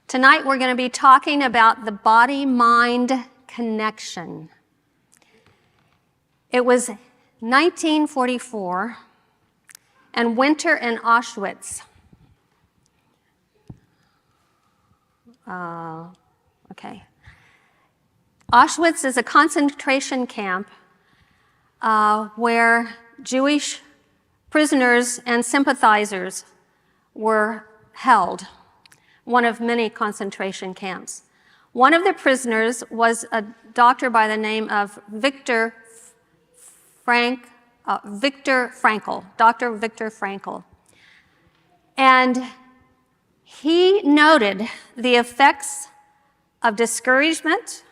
Tonight we're going to be talking about the body-mind connection. It was 1944 and winter in Auschwitz. Auschwitz is a concentration camp where Jewish prisoners and sympathizers were held, one of many concentration camps. One of the prisoners was a doctor by the name of Viktor Frankl, Dr. Viktor Frankl. And he noted the effects of discouragement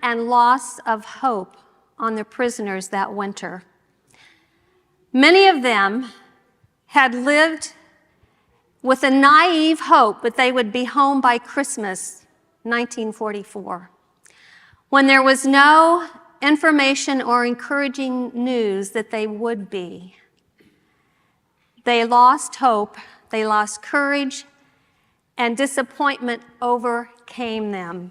and loss of hope on the prisoners that winter. Many of them had lived with a naive hope that they would be home by Christmas 1944, when there was no information or encouraging news that they would be. They lost hope, they lost courage, and disappointment overcame them.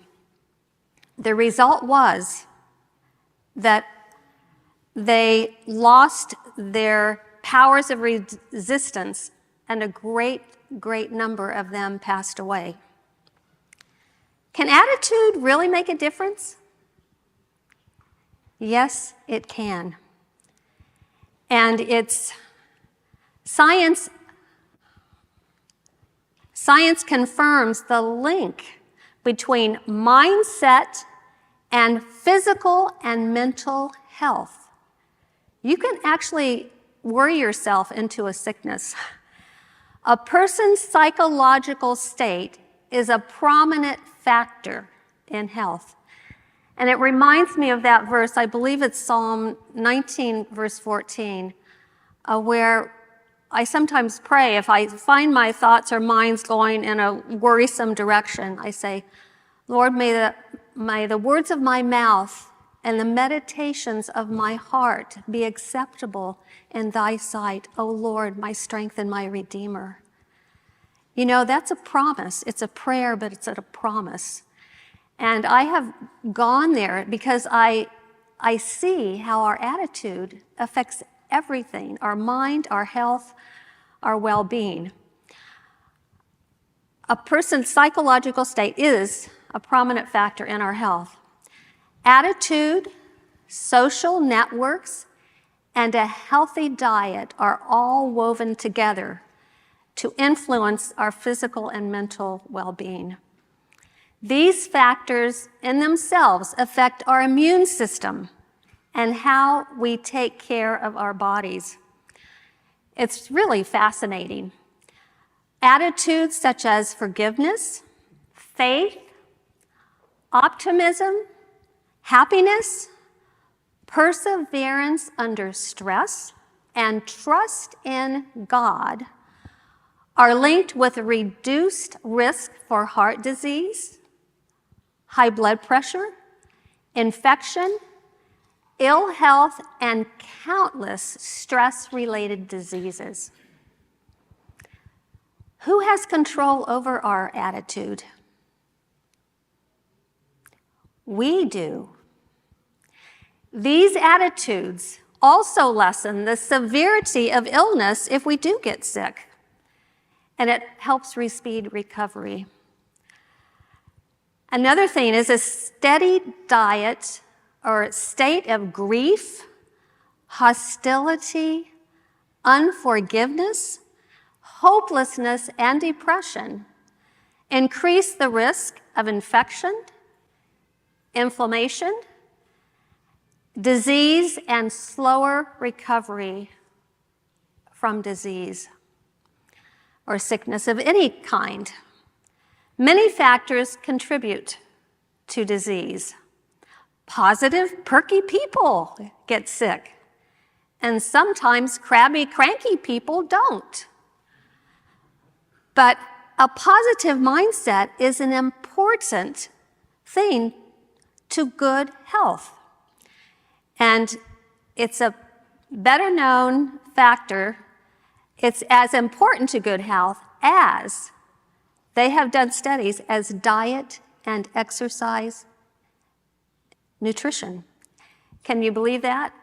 The result was that they lost their powers of resistance, and a great number of them passed away. Can attitude really make a difference? Yes, it can. And it's science confirms the link between mindset and physical and mental health. You can actually worry yourself into a sickness. A person's psychological state is a prominent factor in health. And it reminds me of that verse, I believe it's Psalm 19, verse 14, where I sometimes pray if I find my thoughts or minds going in a worrisome direction. I say, Lord, may the words of my mouth and the meditations of my heart be acceptable in thy sight, O Lord, my strength and my Redeemer. You know, that's a promise. It's a prayer, but it's a promise. And I have gone there because I see how our attitude affects everything, our mind, our health, our well-being. A person's psychological state is a prominent factor in our health. Attitude, social networks, and a healthy diet are all woven together to influence our physical and mental well-being. These factors in themselves affect our immune system and how we take care of our bodies. It's really fascinating. Attitudes such as forgiveness, faith, optimism, happiness, perseverance under stress, and trust in God are linked with a reduced risk for heart disease, high blood pressure, infection, ill health, and countless stress-related diseases. Who has control over our attitude? We do. These attitudes also lessen the severity of illness if we do get sick, and it helps speed recovery. Another thing is a steady diet or state of grief, hostility, unforgiveness, hopelessness, and depression increase the risk of infection, inflammation, disease, and slower recovery from disease or sickness of any kind. Many factors contribute to disease. Positive, perky people get sick, and sometimes crabby, cranky people don't. But a positive mindset is an important thing to good health. And it's a better known factor It's as important to good health as they have done studies as diet and exercise, nutrition. Can you believe that?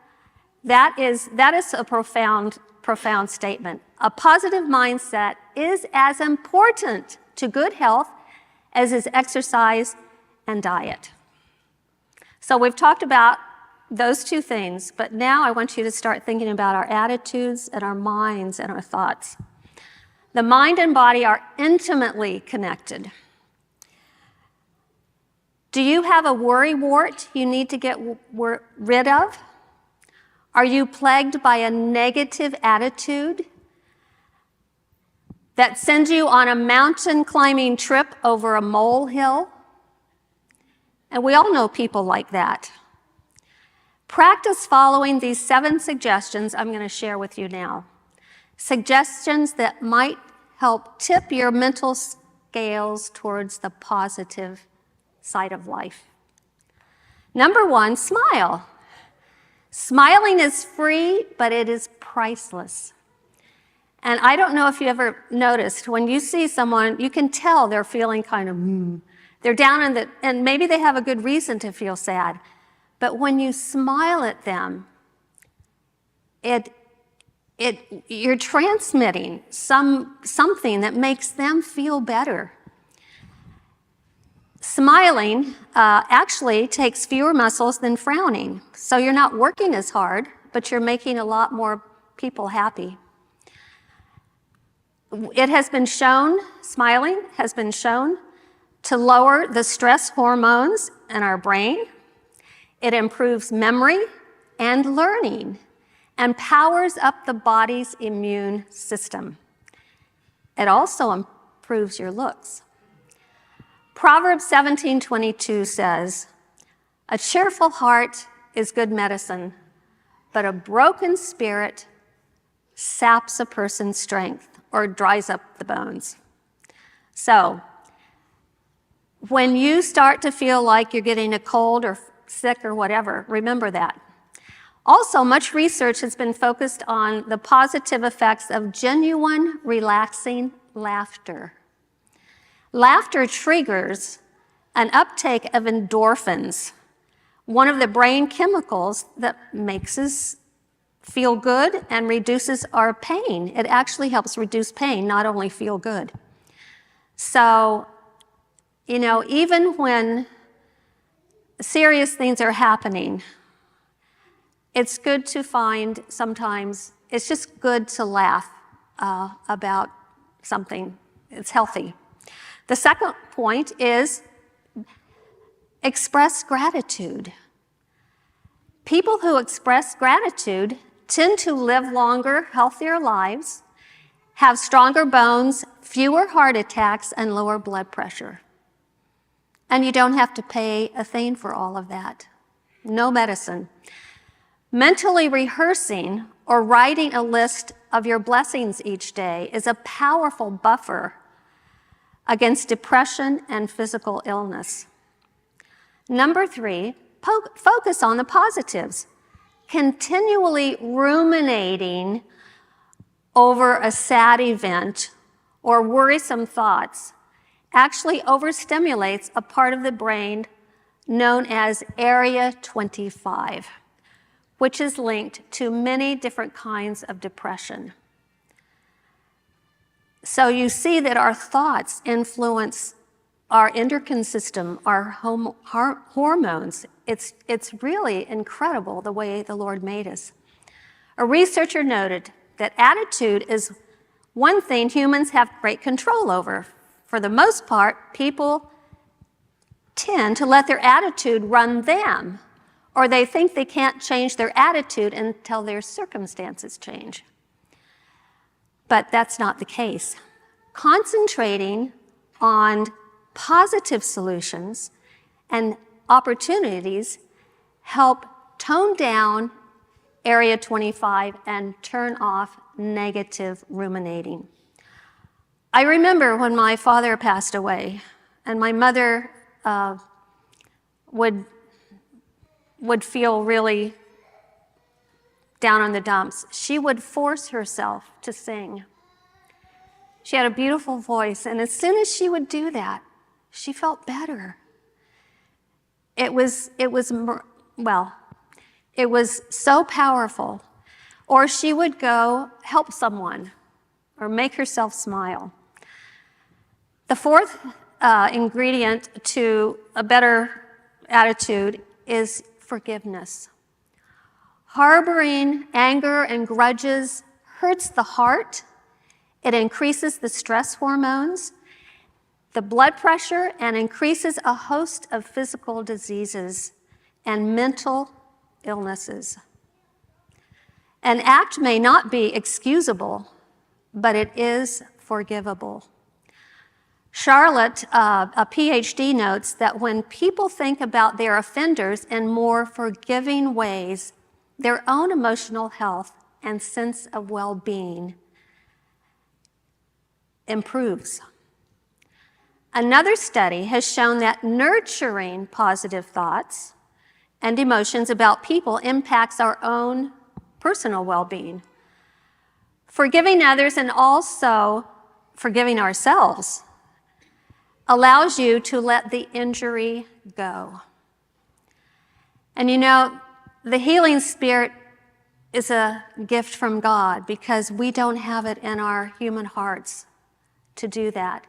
That is a profound statement. A positive mindset is as important to good health as is exercise and diet. So we've talked about those two things, but now I want you to start thinking about our attitudes and our minds and our thoughts. The mind and body are intimately connected. Do you have a worry wart you need to get rid of? Are you plagued by a negative attitude that sends you on a mountain climbing trip over a molehill? And we all know people like that. Practice following these 7 suggestions I'm going to share with you now. Suggestions that might help tip your mental scales towards the positive side of life. Number 1, smile. Smiling is free, but it is priceless. And I don't know if you ever noticed, when you see someone, you can tell they're feeling kind of, they're down and maybe they have a good reason to feel sad. But when you smile at them, you're transmitting something that makes them feel better. Smiling actually takes fewer muscles than frowning. So you're not working as hard, but you're making a lot more people happy. It has been shown, smiling has been shown to lower the stress hormones in our brain. It improves memory and learning and powers up the body's immune system. It also improves your looks. Proverbs 17:22 says, "A cheerful heart is good medicine, but a broken spirit saps a person's strength or dries up the bones." So, when you start to feel like you're getting a cold or sick or whatever, remember that. Also, much research has been focused on the positive effects of genuine, relaxing laughter. Laughter triggers an uptake of endorphins, one of the brain chemicals that makes us feel good and reduces our pain. It actually helps reduce pain, not only feel good. So, even when serious things are happening, it's good to find sometimes, it's just good to laugh about something. It's healthy. The second point is express gratitude. People who express gratitude tend to live longer, healthier lives, have stronger bones, fewer heart attacks, and lower blood pressure. And you don't have to pay a thing for all of that. No medicine. Mentally rehearsing or writing a list of your blessings each day is a powerful buffer against depression and physical illness. Number 3, focus on the positives. Continually ruminating over a sad event or worrisome thoughts actually overstimulates a part of the brain known as Area 25, which is linked to many different kinds of depression. So you see that our thoughts influence our endocrine system, our hormones. It's really incredible the way the Lord made us. A researcher noted that attitude is one thing humans have great control over. For the most part, people tend to let their attitude run them, or they think they can't change their attitude until their circumstances change. But that's not the case. Concentrating on positive solutions and opportunities help tone down Area 25 and turn off negative ruminating. I remember when my father passed away, and my mother would feel really down in the dumps, she would force herself to sing. She had a beautiful voice, and as soon as she would do that, she felt better. It was so powerful. Or she would go help someone or make herself smile. The fourth ingredient to a better attitude is forgiveness. Harboring anger and grudges hurts the heart. It increases the stress hormones, the blood pressure, and increases a host of physical diseases and mental illnesses. An act may not be excusable, but it is forgivable. Charlotte, a PhD, notes that when people think about their offenders in more forgiving ways, their own emotional health and sense of well-being improves. Another study has shown that nurturing positive thoughts and emotions about people impacts our own personal well-being. Forgiving others and also forgiving ourselves allows you to let the injury go. And you know, the healing spirit is a gift from God because we don't have it in our human hearts to do that.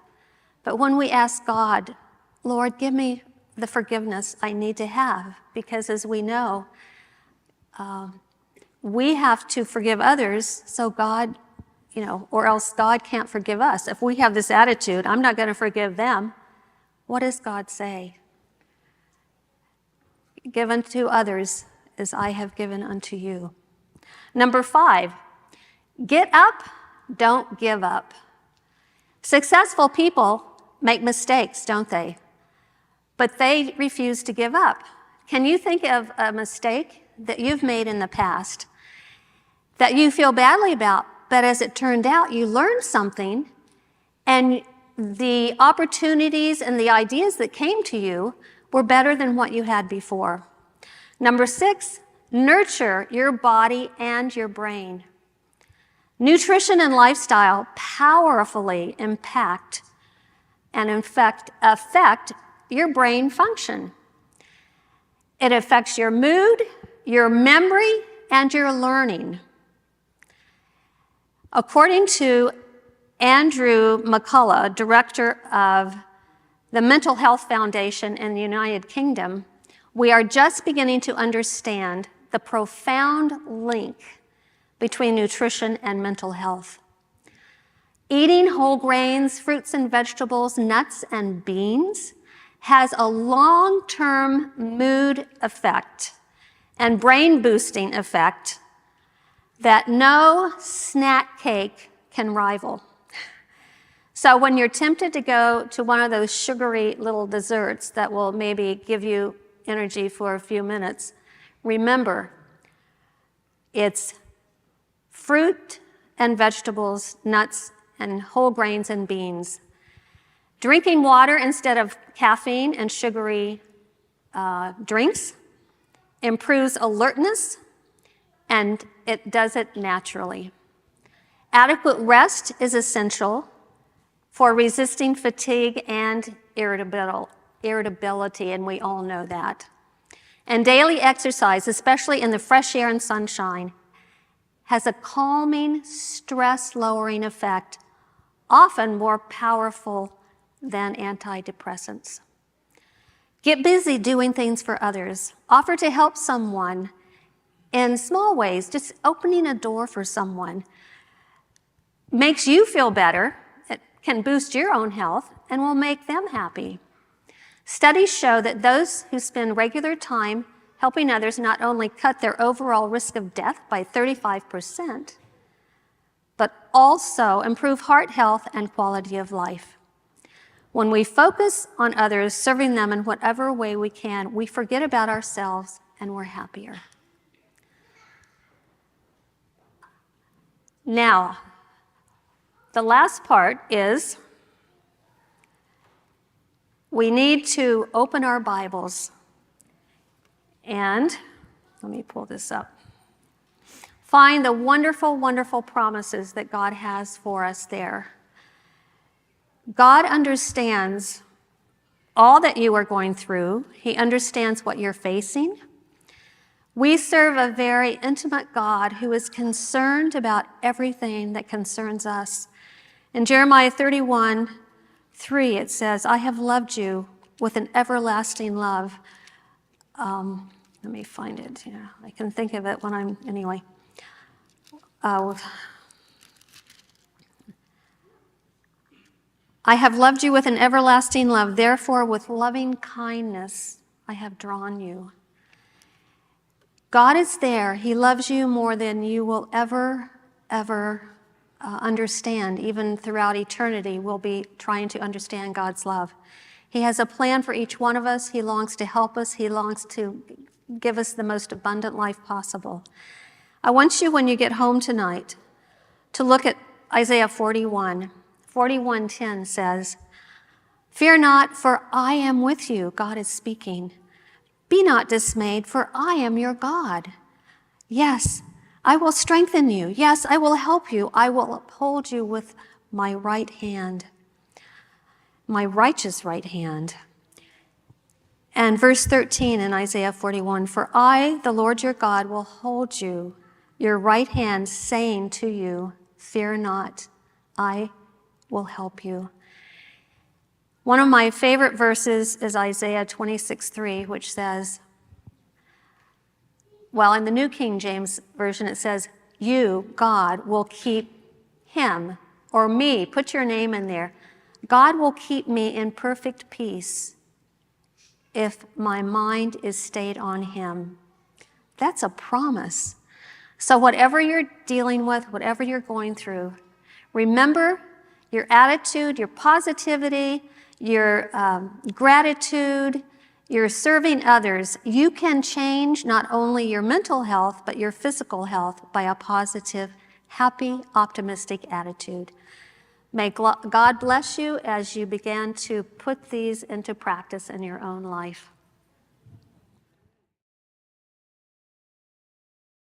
But when we ask God, Lord, give me the forgiveness I need to have, because as we know, we have to forgive others so God, or else God can't forgive us. If we have this attitude, I'm not going to forgive them, what does God say? Give unto others as I have given unto you. Number 5, get up, don't give up. Successful people make mistakes, don't they? But they refuse to give up. Can you think of a mistake that you've made in the past that you feel badly about, but as it turned out, you learned something, and the opportunities and the ideas that came to you were better than what you had before? Number 6, nurture your body and your brain. Nutrition and lifestyle powerfully impact and affect your brain function. It affects your mood, your memory, and your learning. According to Andrew McCullough, director of the Mental Health Foundation in the United Kingdom, we are just beginning to understand the profound link between nutrition and mental health. Eating whole grains, fruits and vegetables, nuts and beans has a long-term mood effect and brain-boosting effect that no snack cake can rival. So when you're tempted to go to one of those sugary little desserts that will maybe give you energy for a few minutes, remember, it's fruit and vegetables, nuts and whole grains and beans. Drinking water instead of caffeine and sugary drinks improves alertness, and it does it naturally. Adequate rest is essential for resisting fatigue and irritability, and we all know that. And daily exercise, especially in the fresh air and sunshine, has a calming, stress-lowering effect, often more powerful than antidepressants. Get busy doing things for others. Offer to help someone in small ways. Just opening a door for someone makes you feel better. It can boost your own health and will make them happy. Studies show that those who spend regular time helping others not only cut their overall risk of death by 35%, but also improve heart health and quality of life. When we focus on others, serving them in whatever way we can, we forget about ourselves and we're happier. Now, the last part is we need to open our Bibles, and let me pull this up. find the wonderful, wonderful promises that God has for us there. God understands all that you are going through. He understands what you're facing. We serve a very intimate God who is concerned about everything that concerns us. In Jeremiah 31:3, it says, I have loved you with an everlasting love. Let me find it. Yeah, I can think of it when I'm, anyway. I have loved you with an everlasting love. Therefore, with loving kindness, I have drawn you. God is there. He loves you more than you will ever understand. Even throughout eternity, we'll be trying to understand God's love. He has a plan for each one of us. He longs to help us. He longs to give us the most abundant life possible. I want you, when you get home tonight, to look at Isaiah 41. 41:10 says, Fear not, for I am with you. God is speaking. Be not dismayed, for I am your God. Yes, I will strengthen you. Yes, I will help you. I will uphold you with my right hand, my righteous right hand. And verse 13 in Isaiah 41, For I, the Lord your God, will hold you, your right hand, saying to you, Fear not, I will help you. One of my favorite verses is Isaiah 26:3, which says, well, in the New King James Version, it says, You, God, will keep him, or me, put your name in there. God will keep me in perfect peace if my mind is stayed on him. That's a promise. So whatever you're dealing with, whatever you're going through, remember your attitude, your positivity, your gratitude, your serving others. You can change not only your mental health, but your physical health by a positive, happy, optimistic attitude. May God bless you as you begin to put these into practice in your own life.